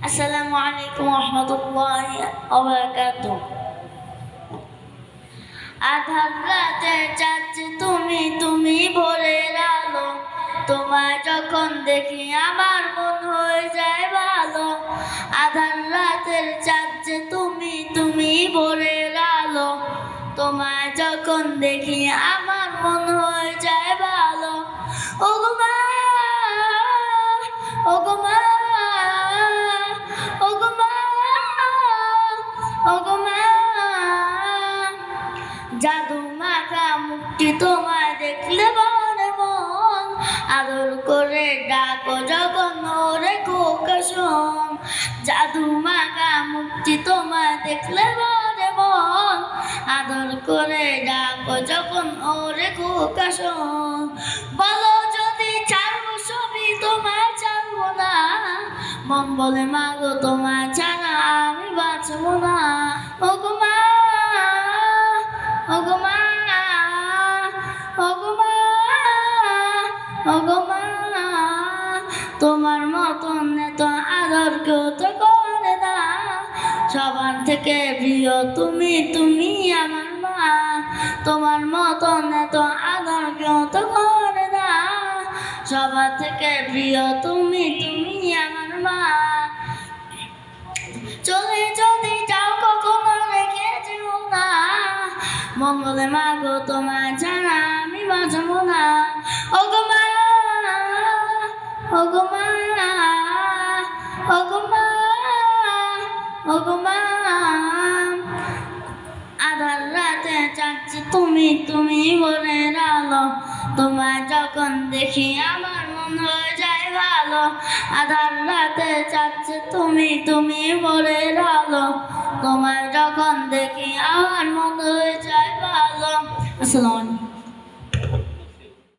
আসসালামু আলাইকুম রহমতুল্লাহি ওয়া বারাকাতুহু। আধার রাতে চাচ্ছি তুমি তুমি ভোরের আলো, তোমায় যখন দেখি আমার মন হয়ে যায় ভালো। আধার রাতের চাচ্ছি তুমি তুমি ভোরের আলো, তোমায় যখন দেখি আমার মন হয়ে যায় ভালো। ওগো মা, ওগো মা, ওগো মা, ওগো মা, জাদু মাখা মুখটি তোমায় দেখলে মনে মন আদর করে ডাকো যখন ওরে খোকা শোন। জাদু মাখা মুখটি তোমায় দেখলে মনে মন আদর করে ডাকো যখন ওরে খোকা শোন। বলো যদি ছাড়বো সবই তোমায় ছাড়বো না, মন বলে মাগো তোমায় ছাড়া আমি বাঁচবো না। ওগো মা, ওগো মা, ওগো মা, ওগো মা, তোমার মতন এত আদর কেউ তো করে না। সবার থেকে প্রিয় তুমি তুমি আমার মা, তোমার মতন এত আদর কেউ তো করে না। সবার থেকে প্রিয় তুমি তুমি আমার মা। চলে যদি যাও কখনো রেখে যেও না, মন বলে মাগো তোমায় ছাড়া আমি বাঁচবো না। ওগো মা, ওগো মা, ওগো মা, ওগো মা, আধার রাতে চাচ্ছি তুমি তুমি ভোরের আলো, তোমায় যখন দেখি আমার মন হয়ে যায় ভালো। আধার রাতে চাচ্ছি তুমি তুমি ভোরের আলো, তোমায় যখন দেখি আমার মন হয়ে যায় ভালো। আসসালামু আলাইকুম।